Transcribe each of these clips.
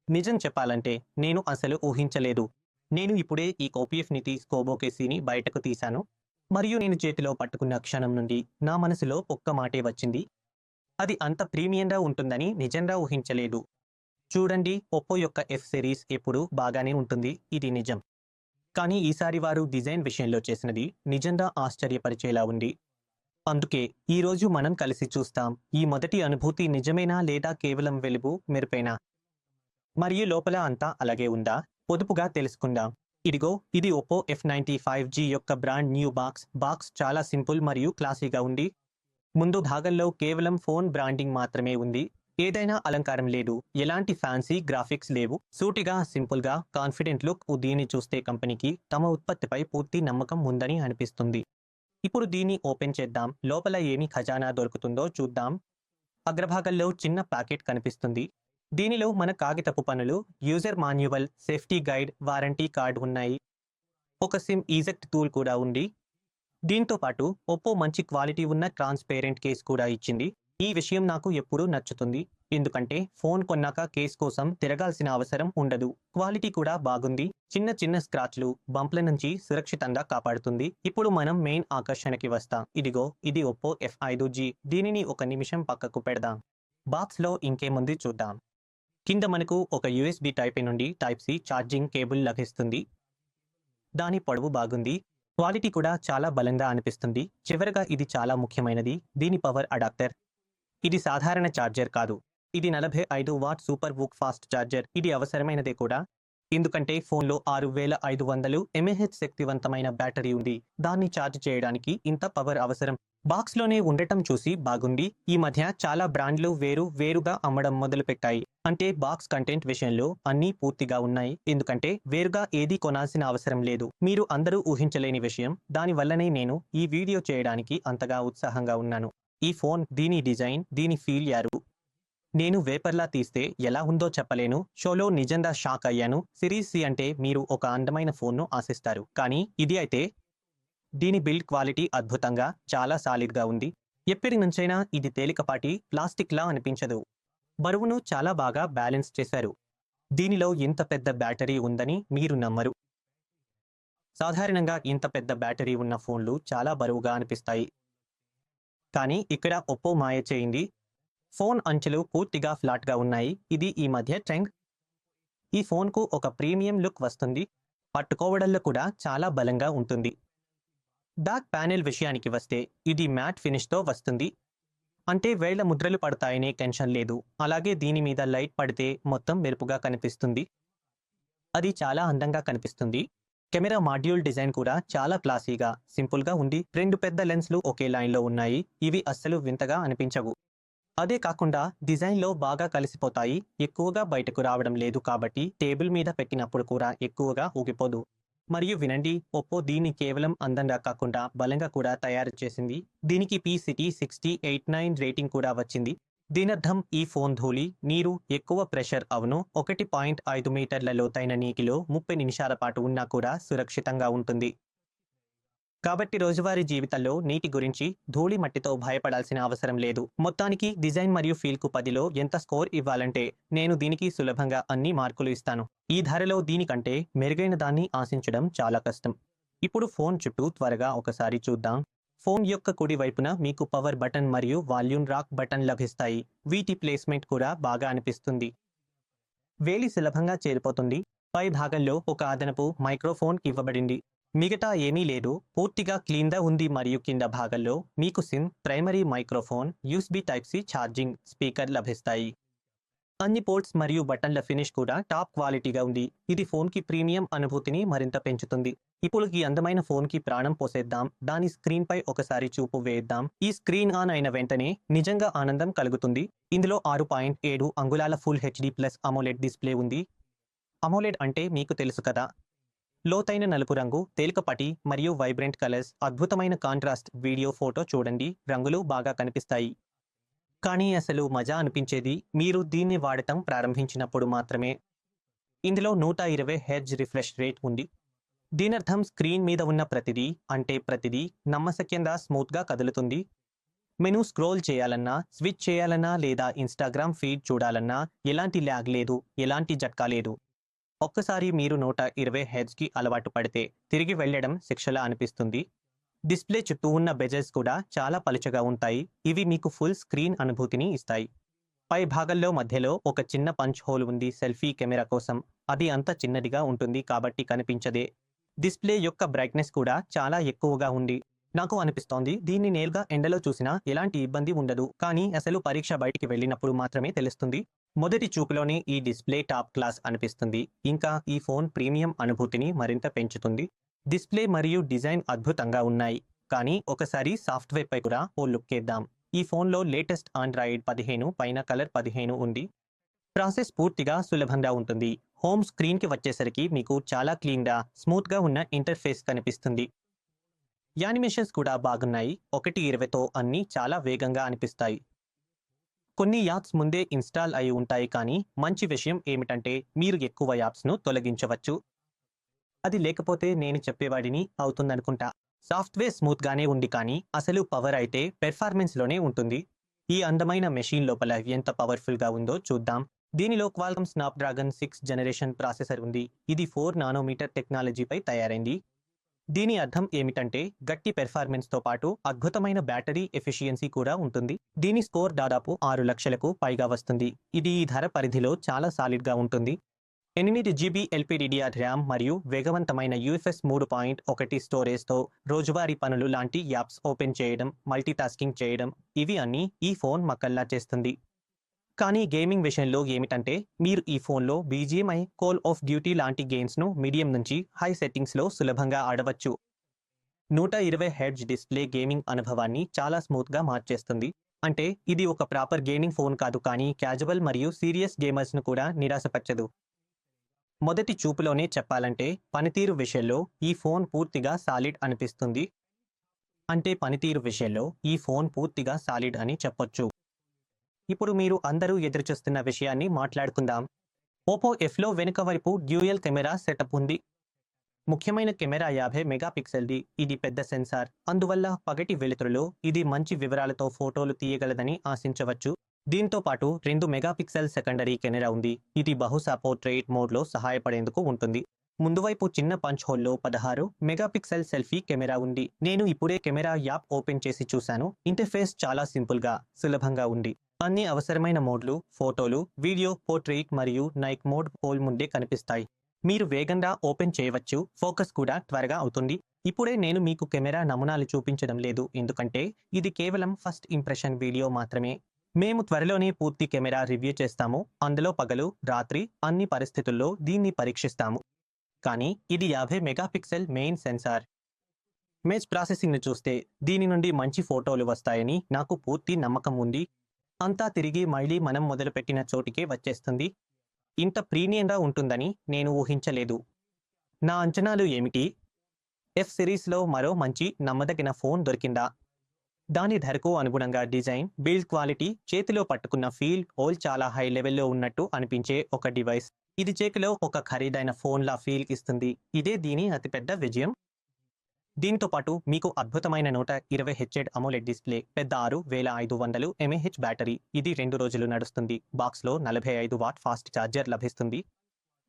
నిజం చెప్పాలంటే నేను అసలు ఊహించలేదు. నేను ఇప్పుడే ఈ ఓపీఎఫ్‌ని తీసుకోబోకేసిని బయటకు తీశాను. మరియు నేను చేతిలో పట్టుకున్న క్షణం నుండి నా మనసులో ఒక్క మాటే వచ్చింది. అది అంత ప్రీమియంగా ఉంటుందని నిజంగా ఊహించలేదు. చూడండి, ఒప్పో యొక్క ఎఫ్ సిరీస్ ఎప్పుడూ బాగానే ఉంటుంది. ఇది నిజం. కానీ ఈసారి వారు డిజైన్ విషయంలో చేసినది నిజంగా ఆశ్చర్యపరిచేలా ఉంది. అందుకే ఈరోజు మనం కలిసి చూస్తాం. ఈ మొదటి అనుభూతి నిజమేనా లేదా కేవలం వెలుగు మెరుపేనా? మరియు లోపల అంతా అలాగే ఉందా? పొదుపుగా తెలుసుకుందాం. ఇదిగో ఇది ఒప్పో F95G యొక్క బ్రాండ్ న్యూ బాక్స్. బాక్స్ చాలా సింపుల్ మరియు క్లాసీగా ఉంది. ముందు భాగంలో కేవలం ఫోన్ బ్రాండింగ్ మాత్రమే ఉంది. ఏదైనా అలంకారం లేదు. ఎలాంటి ఫ్యాన్సీ గ్రాఫిక్స్ లేవు. సూటిగా, సింపుల్గా, కాన్ఫిడెంట్ లుక్. దీన్ని చూస్తే కంపెనీకి తమ ఉత్పత్తిపై పూర్తి నమ్మకం ఉందని అనిపిస్తుంది. ఇప్పుడు దీన్ని ఓపెన్ చేద్దాం. లోపల ఏమి ఖజానా దొరుకుతుందో చూద్దాం. అగ్రభాగంలో చిన్న ప్యాకెట్ కనిపిస్తుంది. దీనిలో మన కాగితపు పనులు, user manual, safety guide, warranty card ఉన్నాయి. ఒక సిమ్ ఈజెక్ట్ టూల్ కూడా ఉంది. దీంతో పాటు ఒప్పో మంచి క్వాలిటీ ఉన్న ట్రాన్స్పేరెంట్ కేస్ కూడా ఇచ్చింది. ఈ విషయం నాకు ఎప్పుడూ నచ్చుతుంది. ఎందుకంటే ఫోన్ కొన్నాక కేస్ కోసం తిరగాల్సిన అవసరం ఉండదు. క్వాలిటీ కూడా బాగుంది. చిన్న చిన్న స్క్రాచ్లు, బంప్ల నుంచి సురక్షితంగా కాపాడుతుంది. ఇప్పుడు మనం మెయిన్ ఆకర్షణకి వస్తాం. ఇదిగో ఇది ఒప్పో F5G. దీనిని ఒక నిమిషం పక్కకు పెడదాం. బాక్స్లో ఇంకేముంది చూద్దాం. కింద మనకు ఒక USB టైప్ A నుండి టైప్ C ఛార్జింగ్ కేబుల్ లభిస్తుంది. దాని పొడవు బాగుంది. క్వాలిటీ కూడా చాలా బలంగా అనిపిస్తుంది. చివరగా ఇది చాలా ముఖ్యమైనది, దీని పవర్ అడాప్టర్. ఇది సాధారణ ఛార్జర్ కాదు. ఇది 45 what super book fast charger. ఇది అవసరమైనదే కూడా. ఎందుకంటే ఫోన్లో 6500 mAh శక్తివంతమైన బ్యాటరీ ఉంది. దాన్ని ఛార్జ్ చేయడానికి ఇంత పవర్ అవసరం. బాక్స్లోనే ఉండటం చూసి బాగుంది. ఈ మధ్య చాలా బ్రాండ్లు వేరుగా అమ్మడం మొదలుపెట్టాయి. అంటే బాక్స్ కంటెంట్ విషయంలో అన్నీ పూర్తిగా ఉన్నాయి. ఎందుకంటే వేరుగా ఏదీ కొనాల్సిన అవసరం లేదు. మీరు అందరూ ఊహించలేని విషయం. దానివల్లనే నేను ఈ వీడియో చేయడానికి అంతగా ఉత్సాహంగా ఉన్నాను. ఈ ఫోన్, దీని డిజైన్, దీని ఫీల్ యారు నేను వేపర్లా తీస్తే ఎలా ఉందో చెప్పలేను. షోలో నిజంగా షాక్ అయ్యాను. సిరీస్ సి అంటే మీరు ఒక అందమైన ఫోన్ను ఆశిస్తారు. కానీ ఇది అయితే దీని బిల్డ్ క్వాలిటీ అద్భుతంగా, చాలా సాలిడ్గా ఉంది. ఎప్పటి నుంచైనా ఇది తేలికపాటి ప్లాస్టిక్లా అనిపించదు. బరువును చాలా బాగా బ్యాలెన్స్ చేశారు. దీనిలో ఇంత పెద్ద బ్యాటరీ ఉందని మీరు నమ్మరు. సాధారణంగా ఇంత పెద్ద బ్యాటరీ ఉన్న ఫోన్లు చాలా బరువుగా అనిపిస్తాయి. కానీ ఇక్కడ ఒప్పో మాయ చేయింది. ఫోన్ అంచులు పూర్తిగా ఫ్లాట్గా ఉన్నాయి. ఇది ఈ మధ్య ట్రెండ్. ఈ ఫోన్కు ఒక ప్రీమియం లుక్ వస్తుంది. పట్టుకోవడంలో కూడా చాలా బలంగా ఉంటుంది. బ్యాక్ ప్యానెల్ విషయానికి వస్తే ఇది మ్యాట్ ఫినిష్తో వస్తుంది. అంటే వేళ్ల ముద్రలు పడతాయనే టెన్షన్ లేదు. అలాగే దీని మీద లైట్ పడితే మొత్తం మెరుపుగా కనిపిస్తుంది. అది చాలా అందంగా కనిపిస్తుంది. కెమెరా మాడ్యూల్ డిజైన్ కూడా చాలా క్లాసీగా, సింపుల్గా ఉంది. 2 పెద్ద లెన్స్లు ఒకే లైన్లో ఉన్నాయి. ఇవి అస్సలు వింతగా అనిపించవు. అదే కాకుండా డిజైన్లో బాగా కలిసిపోతాయి. ఎక్కువగా బయటకు రావడం లేదు కాబట్టి టేబుల్ మీద పెట్టినప్పుడు కూడా ఎక్కువగా ఊగిపోదు. మరియు వినండి, ఒప్పో దీన్ని కేవలం అందంగా కాకుండా బలంగా కూడా తయారు చేసింది. దీనికి PCT6089 రేటింగ్ కూడా వచ్చింది. దీనర్థం ఈ ఫోన్ ధూళి, నీరు, ఎక్కువ ప్రెషర్ అవును 1.5 మీటర్ల లోతైన నీటిలో 30 నిమిషాల పాటు ఉన్నా కూడా సురక్షితంగా ఉంటుంది. కాబట్టి రోజువారీ జీవితంలో నీటి గురించి, ధూళి మట్టితో భయపడాల్సిన అవసరం లేదు. మొత్తానికి డిజైన్ మరియు ఫీల్కు 10లో ఎంత స్కోర్ ఇవ్వాలంటే నేను దీనికి సులభంగా అన్ని మార్కులు ఇస్తాను. ఈ ధరలో దీనికంటే మెరుగైన దాన్ని ఆశించడం చాలా కష్టం. ఇప్పుడు ఫోన్ చుట్టూ త్వరగా ఒకసారి చూద్దాం. ఫోన్ యొక్క కుడి వైపున మీకు పవర్ బటన్ మరియు వాల్యూమ్ రాక్ బటన్ లభిస్తాయి. వీటి ప్లేస్మెంట్ కూడా బాగా అనిపిస్తుంది. వేలి సులభంగా చేరిపోతుంది. పై భాగంలో ఒక అదనపు మైక్రోఫోన్ ఇవ్వబడింది. మిగతా ఏమీ లేదు. పూర్తిగా క్లీన్గా ఉంది. మరియు కింద భాగంలో మీకు SIM, primary microphone, USB type C charging, speaker లభిస్తాయి. అన్ని పోర్ట్స్ మరియు బటన్ల ఫినిష్ కూడా టాప్ క్వాలిటీగా ఉంది. ఇది ఫోన్కి ప్రీమియం అనుభూతిని మరింత పెంచుతుంది. ఇప్పుడు ఈ అందమైన ఫోన్కి ప్రాణం పోసేద్దాం. దాని స్క్రీన్పై ఒకసారి చూపు వేద్దాం. ఈ స్క్రీన్ ఆన్ అయిన వెంటనే నిజంగా ఆనందం కలుగుతుంది. ఇందులో 6.7 అంగుళాల full HD plus AMOLED display ఉంది. అమోలెడ్ అంటే మీకు తెలుసు కదా. లోతైన నలుపు రంగు, తేలికపాటి మరియు వైబ్రెంట్ కలర్స్, అద్భుతమైన కాంట్రాస్ట్. వీడియో, ఫోటో చూడండి, రంగులు బాగా కనిపిస్తాయి. కానీ అసలు మజా అనిపించేది మీరు దీన్ని వాడటం ప్రారంభించినప్పుడు మాత్రమే. ఇందులో 120 Hz రిఫ్రెష్ రేట్ ఉంది. దీనర్థం స్క్రీన్ మీద ఉన్న ప్రతిదీ నమ్మశక్యంగా స్మూత్గా కదులుతుంది. మెనూ స్క్రోల్ చేయాలన్నా, స్విచ్ చేయాలన్నా లేదా ఇన్‌స్టాగ్రామ్ ఫీడ్ చూడాలన్నా ఎలాంటి ల్యాగ్ లేదు, ఎలాంటి జట్కా లేదు. ఒక్కసారి మీరు 120 హెర్ట్జ్‌కి అలవాటు పడితే తిరిగి వెళ్ళడం శిక్షలా అనిపిస్తుంది. డిస్‌ప్లే చుట్టూ ఉన్న బెజెల్స్ కూడా చాలా పలుచగా ఉంటాయి. ఇవి మీకు ఫుల్ స్క్రీన్ అనుభూతిని ఇస్తాయి. పై భాగంలో మధ్యలో ఒక చిన్న పంచ్ హోల్ ఉంది సెల్ఫీ కెమెరా కోసం. అది అంత చిన్నదిగా ఉంటుంది కాబట్టి కనిపించదే. డిస్‌ప్లే యొక్క బ్రైట్‌నెస్ కూడా చాలా ఎక్కువగా ఉంది. నాకు అనిపిస్తోంది దీన్ని నేరుగా ఎండలో చూసినా ఎలాంటి ఇబ్బంది ఉండదు. కానీ అసలు పరీక్ష బయటికి వెళ్ళినప్పుడు మాత్రమే తెలుస్తుంది. మొదటి చూపులోనే ఈ డిస్‌ప్లే టాప్ క్లాస్ అనిపిస్తుంది. ఇంకా ఈ ఫోన్ ప్రీమియం అనుభూతిని మరింత పెంచుతుంది. డిస్‌ప్లే మరియు డిజైన్ అద్భుతంగా ఉన్నాయి. కానీ ఒకసారి సాఫ్ట్‌వేర్‌పై కూడా ఓ లుక్కేద్దాం. ఈ ఫోన్‌లో లేటెస్ట్ ఆండ్రాయిడ్ 15 పైన కలర్ 15 ఉంది. ప్రాసెస్ పూర్తిగా సులభంగా ఉంటుంది. హోమ్ స్క్రీన్‌కి వచ్చేసరికి మీకు చాలా క్లీన్‌గా, స్మూత్‌గా ఉన్న ఇంటర్ఫేస్ కనిపిస్తుంది. యానిమేషన్స్ కూడా బాగున్నాయి. 1:20తో అన్నీ చాలా వేగంగా అనిపిస్తాయి. కొన్ని యాప్స్ ముందే ఇన్‌స్టాల్ అయి ఉంటాయి కానీ మంచి విషయం ఏమిటంటే మీరు ఎక్కువ యాప్స్‌ను తొలగించవచ్చు. అది లేకపోతే నేను చెప్పేవాడిని అవుతుందనుకుంటా. సాఫ్ట్‌వేర్ స్మూత్‌గానే ఉంది కానీ అసలు పవర్ అయితే పెర్ఫార్మెన్స్‌లోనే ఉంటుంది. ఈ అందమైన మెషిన్ లోపల ఎంత పవర్‌ఫుల్‌గా ఉందో చూద్దాం. దీనిలో క్వాల్కమ్ స్నాప్‌డ్రాగన్ 6 జనరేషన్ ప్రాసెసర్ ఉంది. ఇది 4 నానోమీటర్ టెక్నాలజీపై తయారైంది. దీని అర్థం ఏమిటంటే గట్టి పెర్ఫార్మెన్స్‌తో పాటు అద్భుతమైన బ్యాటరీ ఎఫిషియన్సీ కూడా ఉంటుంది. దీని స్కోర్ దాదాపు 6,00,000కు పైగా వస్తుంది. ఇది ఈ ధర పరిధిలో చాలా సాలిడ్‌గా ఉంటుంది. 8 జీబీ ఎల్‌పిడిడిఆర్ ర్యామ్ మరియు వేగవంతమైన యూఎఫ్ఎస్ 3.1 స్టోరేజ్‌తో రోజువారీ పనులు లాంటి యాప్స్ ఓపెన్ చేయడం, మల్టీటాస్కింగ్ చేయడం ఇవి అన్నీ ఈ ఫోన్ మక్కల్లా చేస్తుంది. కానీ గేమింగ్ విషయంలో ఏమిటంటే మీరు ఈ ఫోన్‌లో బీజీఎంఐ, కాల్ ఆఫ్ డ్యూటీ లాంటి గేమ్స్‌ను మీడియం నుంచి హై సెట్టింగ్స్‌లో సులభంగా ఆడవచ్చు. 120 హెర్ట్జ్ డిస్‌ప్లే గేమింగ్ అనుభవాన్ని చాలా స్మూత్‌గా మార్చేస్తుంది. అంటే ఇది ఒక ప్రాపర్ గేమింగ్ ఫోన్ కాదు కానీ క్యాజువల్ మరియు సీరియస్ గేమర్స్‌ను కూడా నిరాశపరచదు. మొదటి చూపులోనే చెప్పాలంటే పనితీరు విషయంలో ఈ ఫోన్ పూర్తిగా సాలిడ్ అనిపిస్తుంది. అంటే పనితీరు విషయంలో ఈ ఫోన్ పూర్తిగా సాలిడ్ అని చెప్పొచ్చు. ఇప్పుడు మీరు అందరూ ఎదురుచూస్తున్న విషయాన్ని మాట్లాడుకుందాం. ఓపో ఎఫ్‌లో వెనుక వైపు డ్యూయల్ కెమెరా సెటప్ ఉంది. ముఖ్యమైన కెమెరా 50 మెగాపిక్సెల్‌ది. ఇది పెద్ద సెన్సార్. అందువల్ల పగటి వెలుతురులో ఇది మంచి వివరాలతో ఫోటోలు తీయగలదని ఆశించవచ్చు. దీంతో పాటు 2 మెగాపిక్సెల్ సెకండరీ కెమెరా ఉంది. ఇది బహుశా పోర్ట్రెయిట్ మోడ్‌లో సహాయపడేందుకు ఉంటుంది. ముందువైపు చిన్న పంచ్ హోల్‌లో 16 మెగాపిక్సెల్ సెల్ఫీ కెమెరా ఉంది. నేను ఇప్పుడే కెమెరా యాప్ ఓపెన్ చేసి చూశాను. ఇంటర్ఫేస్ చాలా సింపుల్‌గా, సులభంగా ఉంది. అన్ని అవసరమైన మోడ్లు, ఫోటోలు, వీడియో, పోర్ట్రెయిట్ మరియు నైట్ మోడ్ పోల్ ముందే కనిపిస్తాయి. మీరు వేగంగా ఓపెన్ చేయవచ్చు. ఫోకస్ కూడా త్వరగా అవుతుంది. ఇప్పుడే నేను మీకు కెమెరా నమూనాలు చూపించడం లేదు ఎందుకంటే ఇది కేవలం ఫస్ట్ ఇంప్రెషన్ వీడియో మాత్రమే. మేము త్వరలోనే పూర్తి కెమెరా రివ్యూ చేస్తాము. అందులో పగలు, రాత్రి అన్ని పరిస్థితుల్లో దీన్ని పరీక్షిస్తాము. కానీ ఇది 50 మెగాపిక్సెల్ మెయిన్ సెన్సార్. ఇమేజ్ ప్రాసెసింగ్‌ని చూస్తే దీని నుండి మంచి ఫోటోలు వస్తాయని నాకు పూర్తి నమ్మకం ఉంది. అంతా తిరిగి మళ్ళీ మనం మొదలుపెట్టిన చోటికే వచ్చేస్తుంది. ఇంత ప్రీమియంగా ఉంటుందని నేను ఊహించలేదు. నా అంచనాలు ఏమిటి? ఎఫ్ సిరీస్‌లో మరో మంచి నమ్మదగిన ఫోన్ దొరికిందా? దాని ధరకు అనుగుణంగా డిజైన్, బిల్డ్ క్వాలిటీ, చేతిలో పట్టుకున్న ఫీల్ ఆల్ చాలా హై లెవెల్‌లో ఉన్నట్టు అనిపించే ఒక డివైస్. ఇది చేతిలో ఒక ఖరీదైన ఫోన్‌లా ఫీల్ ఇస్తుంది. ఇదే దీని అతిపెద్ద విజయం. దీంతో పాటు మీకు అద్భుతమైన 120 హెచ్ఎడ్ అమోలెడ్ డిస్ప్లే, పెద్ద 6500 ఎంఏహెచ్ బ్యాటరీ. ఇది 2 రోజులు నడుస్తుంది. బాక్స్‌లో 45 వాట్ ఫాస్ట్ ఛార్జర్ లభిస్తుంది.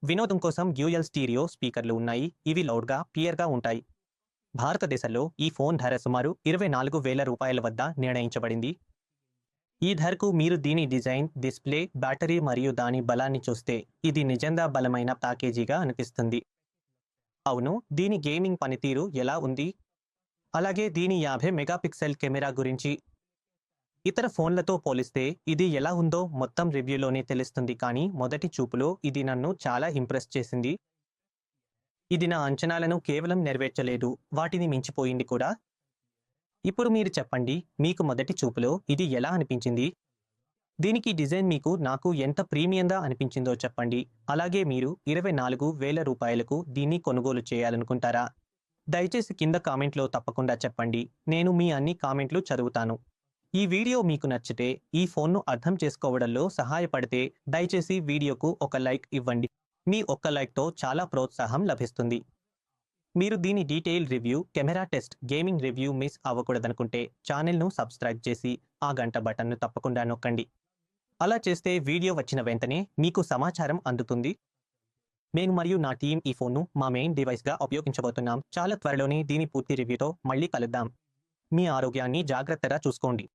వినోదం కోసం డ్యూయల్ స్టీరియో స్పీకర్లు ఉన్నాయి. ఇవి లౌడ్‌గా, క్లియర్‌గా ఉంటాయి. భారతదేశంలో ఈ ఫోన్ ధర సుమారు 24,000 రూపాయల వద్ద నిర్ణయించబడింది. ఈ ధరకు మీరు దీని డిజైన్, డిస్ప్లే, బ్యాటరీ మరియు దాని బలాన్ని చూస్తే ఇది నిజంగా బలమైన ప్యాకేజీగా అనిపిస్తుంది. అవును, దీని గేమింగ్ పనితీరు ఎలా ఉంది? అలాగే దీని 50 మెగాపిక్సెల్ కెమెరా గురించి? ఇతర ఫోన్లతో పోలిస్తే ఇది ఎలా ఉందో మొత్తం రివ్యూలోనే తెలుస్తుంది కానీ మొదటి చూపులో ఇది నన్ను చాలా ఇంప్రెస్ చేసింది. ఇది నా అంచనాలను కేవలం నెరవేర్చలేదు, వాటిని మించిపోయింది కూడా. ఇప్పుడు మీరు చెప్పండి, మీకు మొదటి చూపులో ఇది ఎలా అనిపించింది? దీనికి డిజైన్ మీకు నాకు ఎంత ప్రీమియంగా అనిపించిందో చెప్పండి. అలాగే మీరు 24,000 రూపాయలకు దీన్ని కొనుగోలు చేయాలనుకుంటారా? దయచేసి కింద కామెంట్లో తప్పకుండా చెప్పండి. నేను మీ అన్ని కామెంట్లు చదువుతాను. ఈ వీడియో మీకు నచ్చితే, ఈ ఫోన్ను అర్థం చేసుకోవడంలో సహాయపడితే దయచేసి వీడియోకు ఒక లైక్ ఇవ్వండి. మీ ఒక్క లైక్‌తో చాలా ప్రోత్సాహం లభిస్తుంది. మీరు దీని detail review, camera test, gaming review miss అవ్వకూడదనుకుంటే ఛానల్‌ను సబ్స్క్రైబ్ చేసి ఆ గంట బటన్‌ను తప్పకుండా నొక్కండి. అలా చేస్తే వీడియో వచ్చిన వెంటనే మీకు సమాచారం అందుతుంది. నేను మరియు నా టీమ్ ఈ ఫోన్‌ను మా మెయిన్ డివైస్‌గా ఉపయోగించబోతున్నాం. చాలా త్వరలోనే దీని పూర్తి రివ్యూతో మళ్ళీ కలుద్దాం. మీ ఆరోగ్యాన్ని జాగ్రత్తగా చూసుకోండి.